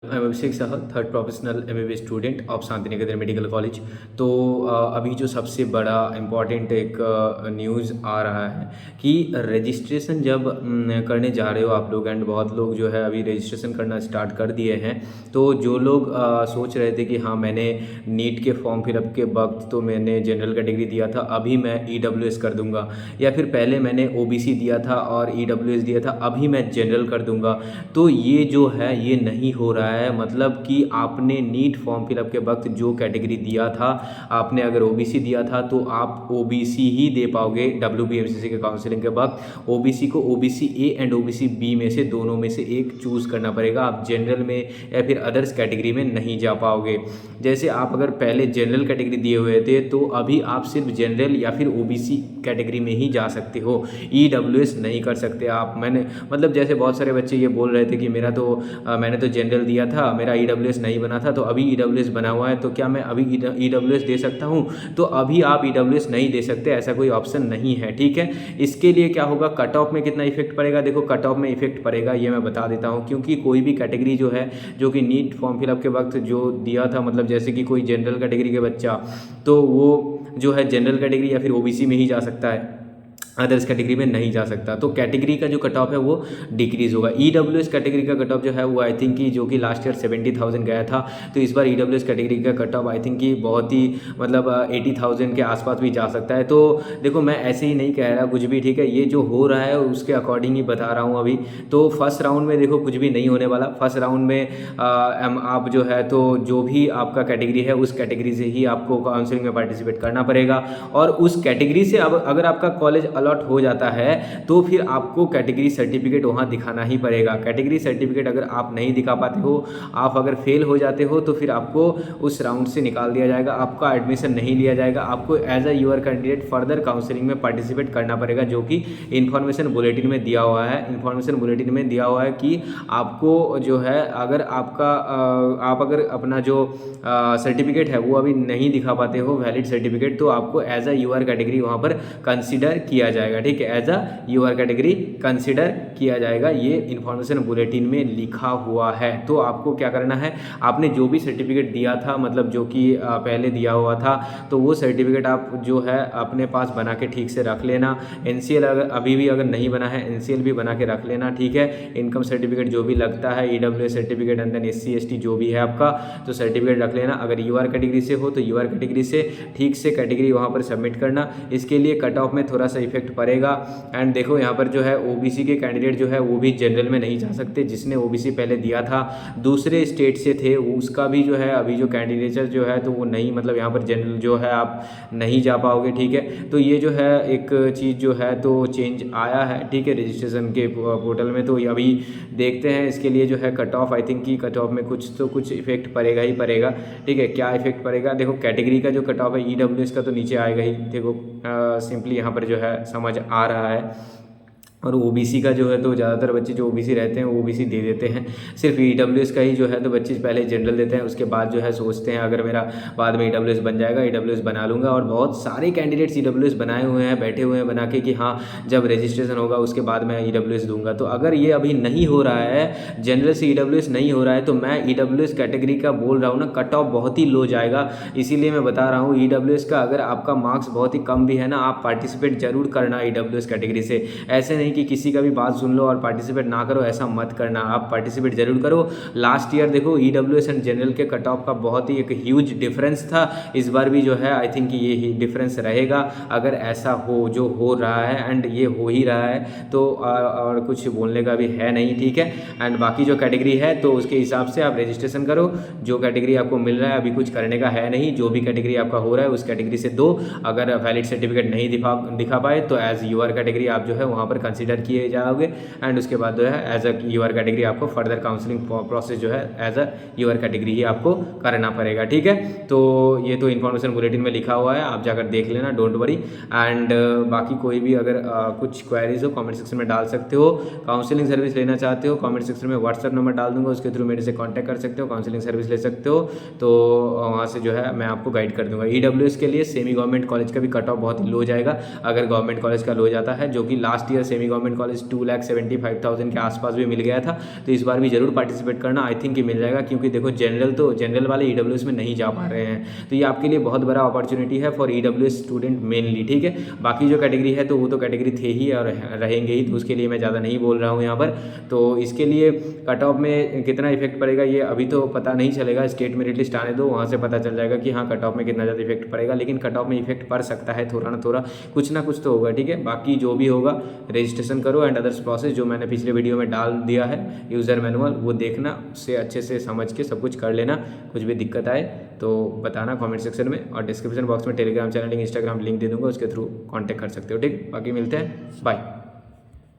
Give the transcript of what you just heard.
I am Abhishek Saha, third professional MBBS student of Shanti Niketan medical college. तो अभी जो सबसे बड़ा इम्पॉर्टेंट एक न्यूज़ आ रहा है कि रजिस्ट्रेशन जब करने जा रहे हो आप लोग, एंड बहुत लोग जो है अभी रजिस्ट्रेशन करना स्टार्ट कर दिए हैं। तो जो लोग सोच रहे थे कि हाँ मैंने नीट के फॉर्म फिलअप के वक्त तो मैंने जनरल कैटेगरी दिया था, अभी मैं ईडब्ल्यूएस कर दूंगा, या फिर पहले मैंने ओबीसी दिया था और ईडब्ल्यूएस दिया था, अभी मैं जनरल कर दूंगा। तो ये जो है ये नहीं हो रहा है। मतलब कि आपने नीट फॉर्म फिलअप के वक्त जो कैटेगरी दिया था, आपने अगर ओबीसी दिया था तो आप ओबीसी ही दे पाओगे डब्ल्यूबीएमसीसी के काउंसलिंग के वक्त। ओबीसी को OBC A and OBC B में से दोनों में से एक चूज़ करना पड़ेगा। आप जनरल में या फिर अदर्स कैटेगरी में नहीं जा पाओगे। जैसे आप अगर पहले जनरल कैटेगरी दिए हुए थे तो अभी आप सिर्फ जनरल या फिर ओबीसी कैटेगरी में ही जा सकते हो, ईडब्ल्यूएस नहीं कर सकते आप। मैंने मतलब जैसे बहुत सारे बच्चे ये बोल रहे थे कि मैंने तो जनरल दिया था, मेरा ईडब्ल्यूएस नहीं बना था, तो अभी ईडब्ल्यूएस बना हुआ है, तो क्या मैं अभी ईडब्ल्यूएस दे सकता हूँ? तो अभी आप ईडब्ल्यूएस नहीं दे सकते, ऐसा कोई ऑप्शन नहीं है। ठीक है, इसके लिए क्या होगा, कट ऑफ में कितना इफेक्ट पड़ेगा? देखो कट ऑफ में इफेक्ट पड़ेगा, ये मैं बता देता हूँ। क्योंकि कोई भी कैटेगरी जो है, जो कि नीट फॉर्म फिलअप के वक्त जो दिया था, मतलब जैसे कि कोई जनरल कैटेगरी के बच्चा, तो वो जो है जनरल कैटेगरी या फिर ओबीसी में ही जा सकता है, अदर्स कैटेगरी में नहीं जा सकता। तो कैटेगरी का जो कट ऑफ है वो डिक्रीज़ होगा। ईडब्ल्यूएस कैटेगरी का कट ऑफ जो है वो आई थिंक कि जो कि लास्ट ईयर 70,000 गया था, तो इस बार ईडब्ल्यूएस कैटेगरी का कट ऑफ आई थिंक कि बहुत ही मतलब 80,000 के आसपास भी जा सकता है। तो देखो मैं ऐसे ही नहीं कह रहा कुछ भी, ठीक है, ये जो हो रहा है उसके अकॉर्डिंग ही बता रहा हूँ अभी। तो फर्स्ट राउंड में देखो कुछ भी नहीं होने वाला। फर्स्ट राउंड में आप जो है तो जो भी आपका कैटेगरी है उस कैटेगरी से ही आपको काउंसलिंग में पार्टिसिपेट करना पड़ेगा, और उस कैटेगरी से अब अगर आपका कॉलेज अलॉट हो जाता है तो फिर आपको कैटेगरी सर्टिफिकेट वहाँ दिखाना ही पड़ेगा। कैटेगरी सर्टिफिकेट अगर आप नहीं दिखा पाते हो, आप अगर फेल हो जाते हो, तो फिर आपको उस राउंड से निकाल दिया जाएगा, आपका एडमिशन नहीं लिया जाएगा। आपको as a UR candidate further counselling में पार्टिसिपेट करना पड़ेगा, जो कि इन्फॉर्मेशन बुलेटिन में दिया हुआ है। इन्फॉर्मेशन बुलेटिन में दिया हुआ है कि आपको जो है अगर आप अगर अपना जो सर्टिफिकेट है वो अभी नहीं दिखा पाते हो, वैलिड सर्टिफिकेट, तो आपको एज अ यूआर कैटेगरी वहाँ पर कंसिडर किया जाएगा। ठीक है, as a UR category consider किया जाएगा, ये इन्फॉर्मेशन बुलेटिन में लिखा हुआ है। तो आपको क्या करना है, आपने जो भी सर्टिफिकेट दिया था, मतलब जो कि पहले दिया हुआ था, तो वो सर्टिफिकेट आप जो है अपने पास बना के ठीक से रख लेना। एनसीएल अगर अभी भी अगर नहीं बना है, एनसीएल भी बना के रख लेना। ठीक है, इनकम सर्टिफिकेट जो भी लगता है, EWS certificate and then SC ST जो भी है आपका, तो सर्टिफिकेट रख लेना। अगर यूआर कैटेगरी से हो तो यूआर कैटेगरी से ठीक से कैटेगरी वहाँ पर सबमिट करना। इसके लिए कट ऑफ में थोड़ा सा इफेक्ट पड़ेगा। एंड देखो यहाँ पर जो है ओबीसी के कैंडिडेट जो है वो भी जनरल में नहीं जा सकते। जिसने ओबीसी पहले दिया था दूसरे स्टेट से थे, उसका भी जो है अभी जो कैंडिडेचर जो है तो वो नहीं, मतलब यहाँ पर जनरल जो है आप नहीं जा पाओगे। ठीक है, तो ये जो है एक चीज़ जो है तो चेंज आया है। ठीक है, रजिस्ट्रेशन के पोर्टल में, तो अभी देखते हैं इसके लिए जो है कट ऑफ, आई थिंक कि कट ऑफ में कुछ इफेक्ट पड़ेगा ही पड़ेगा। ठीक है, क्या इफेक्ट पड़ेगा, देखो कैटेगरी का जो कट ऑफ है ईडब्ल्यूएस का तो नीचे आएगा ही। देखो सिंपली यहाँ पर जो है समझ आ रहा है। और ओबीसी का जो है तो ज़्यादातर बच्चे जो ओबीसी रहते हैं वो ओबीसी दे देते हैं। सिर्फ ईडब्ल्यूएस का ही जो है तो बच्चे पहले जनरल देते हैं, उसके बाद जो है सोचते हैं अगर मेरा बाद में ईडब्ल्यूएस बन जाएगा, ईडब्ल्यूएस बना लूँगा। और बहुत सारे कैंडिडेट्स ईडब्ल्यूएस बनाए हुए हैं, बैठे हुए हैं बना के कि हाँ जब रजिस्ट्रेशन होगा उसके बाद मैं ईडब्ल्यूएस दूंगा। तो अगर ये अभी नहीं हो रहा है, जनरल से ईडब्ल्यूएस नहीं हो रहा है, तो मैं ईडब्ल्यूएस कैटेगरी का बोल रहा हूँ ना, कट ऑफ बहुत ही लो जाएगा। इसीलिए मैं बता रहा हूँ ईडब्ल्यूएस का अगर आपका मार्क्स बहुत ही कम भी है ना, आप पार्टिसिपेट जरूर करना ईडब्ल्यूएस कैटेगरी से। ऐसे नहीं कि किसी का भी बात सुन लो और पार्टिसिपेट ना करो, ऐसा मत करना, आप पार्टिसिपेट जरूर करो। लास्ट ईयर देखो ईडब्ल्यूएस एंड जनरल के कट ऑफ का बहुत ही एक ह्यूज डिफरेंस था। इस बार भी जो है आई थिंक ये ही डिफरेंस रहेगा, अगर ऐसा हो जो हो रहा है, एंड ये हो ही रहा है तो और कुछ बोलने का भी है नहीं। ठीक है, एंड बाकी जो कैटेगरी है तो उसके हिसाब से आप रजिस्ट्रेशन करो। जो कैटेगरी आपको मिल रहा है अभी कुछ करने का है नहीं, जो भी कैटेगरी आपका हो रहा है उस कैटेगरी से दो। अगर वैलिड सर्टिफिकेट नहीं दिखा पाए तो एज यूआर कैटेगरी आप जो है वहाँ पर कंसिडर किए जाओगे, एंड उसके बाद जो है एज अ यूआर कैटेगरी आपको फर्दर काउंसलिंग प्रोसेस जो है एज अ यूआर कैटेगरी ही आपको करना पड़ेगा। ठीक है, तो ये तो इन्फॉर्मेशन बुलेटिन में लिखा हुआ है, आप जाकर देख लेना, डोंट वरी। एंड बाकी कोई भी अगर कुछ क्वेरीज हो कमेंट सेक्शन में डाल सकते हो। काउंसलिंग सर्विस लेना चाहते हो, कमेंट सेक्शन में व्हाट्सएप नंबर डाल दूंगा, उसके थ्रू मेरे से कॉन्टैक्ट कर सकते हो, काउंसलिंग सर्विस ले सकते हो। तो वहाँ से जो है मैं आपको गाइड कर दूंगा। ईडब्ल्यूएस के लिए सेमी गवर्नमेंट कॉलेज का भी कट ऑफ बहुत ही लो जाएगा, अगर गवर्नमेंट कॉलेज का लो जाता है, जो कि last year semi government college 2,75,000 के आसपास भी मिल गया था। तो इस बार भी जरूर पार्टिसिपेट करना, आई थिंक कि मिल जाएगा, क्योंकि देखो जनरल वाले ईडब्ल्यूएस में नहीं जा पा रहे हैं, तो ये आपके लिए बहुत बड़ा अपॉर्चुनिटी है फॉर ईडब्ल्यूएस स्टूडेंट मेनली, ठीक है। बाकी जो कैटेगरी है तो वो तो कैटेगरी थे ही और रहेंगे ही, तो उसके लिए मैं ज़्यादा नहीं बोल रहा हूँ यहाँ पर। तो इसके लिए कट ऑफ में कितना इफेक्ट पड़ेगा ये अभी तो पता नहीं चलेगा, स्टेट मेरिट लिस्ट आने दो, वहाँ से पता चल जाएगा कि हाँ कट ऑफ में कितना ज़्यादा इफेक्ट पड़ेगा, लेकिन कट ऑफ में इफेक्ट पड़ सकता है थोड़ा ना थोड़ा, कुछ ना कुछ तो होगा, ठीक है। बाकी जो भी होगा रजिस्ट्रेशन करो एंड अदर्स प्रोसेस जो मैंने पिछले वीडियो में डाल दिया है यूज़र मैनुअल, वो देखना, उससे अच्छे से समझ के सब कुछ कर लेना। कुछ भी दिक्कत आए तो बताना कमेंट सेक्शन में, और डिस्क्रिप्शन बॉक्स में Telegram channel link, Instagram link दे दूंगा, उसके थ्रू कांटेक्ट कर सकते हो, ठीक। बाकी मिलते हैं, बाय।